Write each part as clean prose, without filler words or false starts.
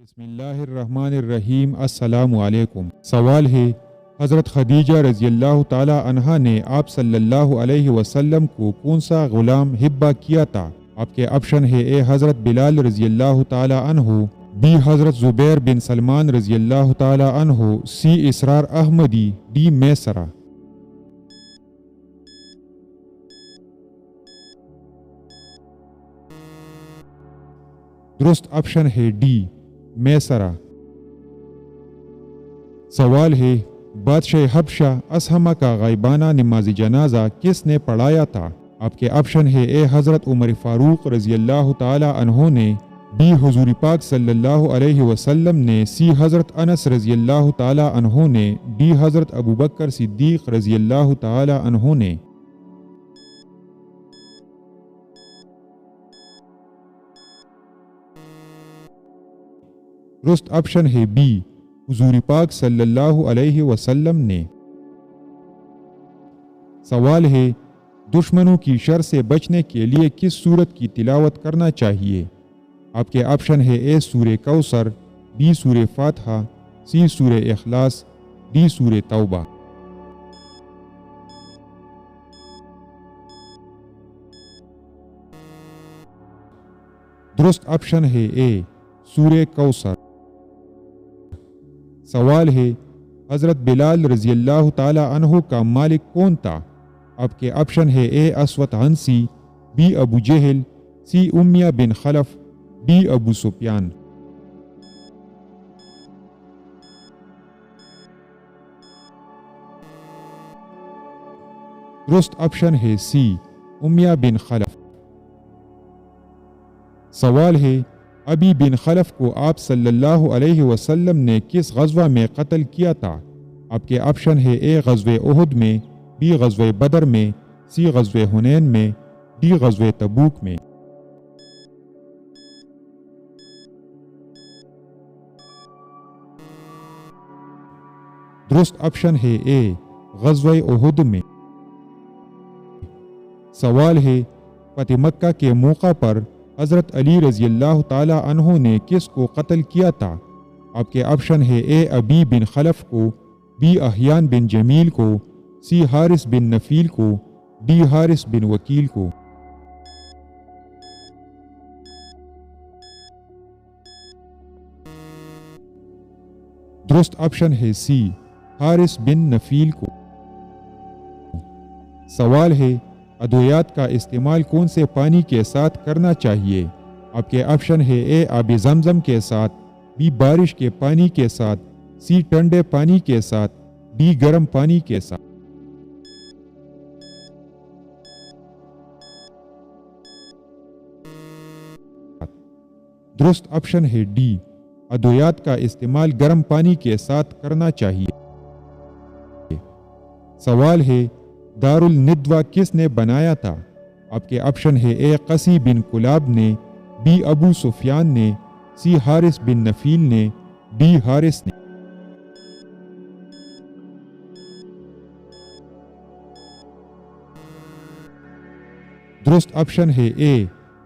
بسم اللہ الرحمن الرحیم۔ السلام علیکم۔ سوال ہے، حضرت خدیجہ رضی اللہ تعالی عنہا نے آپ صلی اللہ علیہ وسلم کو کون سا غلام ہبہ کیا تھا؟ آپ کے آپشن ہے: اے حضرت بلال رضی اللہ تعالی عنہ، بی حضرت زبیر بن سلمان رضی اللہ تعالی عنہ، سی اسرار احمدی، ڈی میسرہ۔ درست آپشن ہے ڈی میسرہ۔ سوال ہے، بادشاہ حبشہ اسہمہ کا غائبانہ نماز جنازہ کس نے پڑھایا تھا؟ آپ کے آپشن ہے: اے حضرت عمر فاروق رضی اللہ تعالی عنہ نے، بی حضور پاک صلی اللہ علیہ وسلم نے، سی حضرت انس رضی اللہ تعالی عنہ نے، ڈی حضرت ابوبکر صدیق رضی اللہ تعالی عنہ نے۔ درست آپشن ہے بی حضور پاک صلی اللہ علیہ وسلم نے۔ سوال ہے، دشمنوں کی شر سے بچنے کے لیے کس سورت کی تلاوت کرنا چاہیے؟ آپ کے آپشن ہے: اے سورہ کوثر، بی سورہ فاتحہ، سی سورہ اخلاص، ڈی سورہ توبہ۔ درست آپشن ہے اے سورہ کوثر۔ سوال ہے، حضرت بلال رضی اللہ تعالی عنہ کا مالک کون تھا؟ آپ کے آپشن ہے: اے اسود عنسی، بی ابو جہل، سی امیہ بن خلف، ڈی ابو سفیان۔ درست آپشن ہے سی امیہ بن خلف۔ سوال ہے، ابی بن خلف کو آپ صلی اللہ علیہ وسلم نے کس غزوہ میں قتل کیا تھا؟ آپ کے آپشن ہے: اے غزوہ احد میں، بی غزوہ بدر میں، سی غزوہ حنین میں، ڈی غزوہ تبوک میں۔ درست آپشن ہے اے غزوہ احد میں۔ سوال ہے، فتح مکہ کے موقع پر حضرت علی رضی اللہ تعالی عنہ نے کس کو قتل کیا تھا؟ آپ کے آپشن ہے: اے ابی بن خلف کو، بی احیان بن جمیل کو، سی حارث بن نفیل کو، ڈی حارث بن وکیل کو۔ درست آپشن ہے سی حارث بن نفیل کو۔ سوال ہے، ادویات کا استعمال کون سے پانی کے ساتھ کرنا چاہیے؟ آپ کے آپشن ہے: اے آب زمزم کے ساتھ، بی بارش کے پانی کے ساتھ، سی ٹھنڈے پانی کے ساتھ، ڈی گرم پانی کے ساتھ۔ درست آپشن ہے ڈی ادویات کا استعمال گرم پانی کے ساتھ کرنا چاہیے۔ سوال ہے، دار الندوہ کس نے بنایا تھا؟ آپ کے آپشن ہے: اے قسی بن کلاب نے، بی ابو سفیان نے، سی حارث بن نفیل نے، ڈی حارث نے۔ درست آپشن ہے اے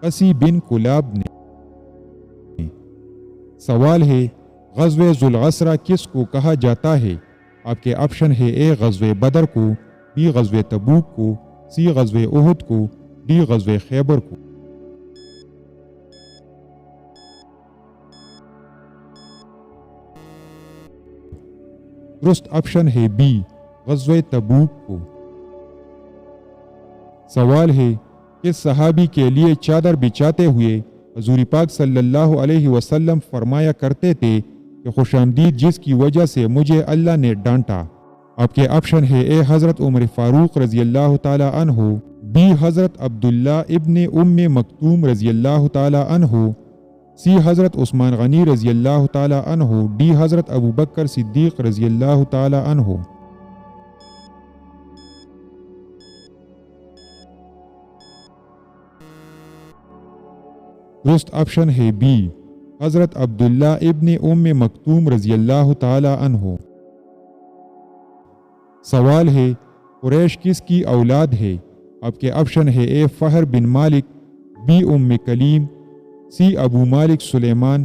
قسی بن کلاب نے۔ سوال ہے، غزوہ ذو العسرہ کس کو کہا جاتا ہے؟ آپ کے آپشن ہے: اے غزوہ بدر کو، بی غزوہ تبوک کو، سی غزوہ احد کو، ڈی غزوہ خیبر کو۔ درست آپشن ہے بی غزوہ تبوک کو۔ سوال ہے، کس صحابی کے لیے چادر بچھاتے ہوئے حضور پاک صلی اللہ علیہ وسلم فرمایا کرتے تھے کہ خوش آمدید جس کی وجہ سے مجھے اللہ نے ڈانٹا؟ آپ کے آپشن ہے: اے حضرت عمر فاروق رضی اللہ تعالی عنہ، بی حضرت عبداللہ ابن ام مکتوم رضی اللہ تعالی عنہ، سی حضرت عثمان غنی رضی اللہ تعالی عنہ، ڈی حضرت ابوبکر صدیق رضی اللہ تعالی عنہ۔ درست آپشن ہے بی حضرت عبداللہ ابن ام مکتوم رضی اللہ تعالی عنہ۔ سوال ہے، قریش کس کی اولاد ہے؟ آپ کے آپشن ہے: اے فہر بن مالک، بی ام کلیم، سی ابو مالک سلیمان،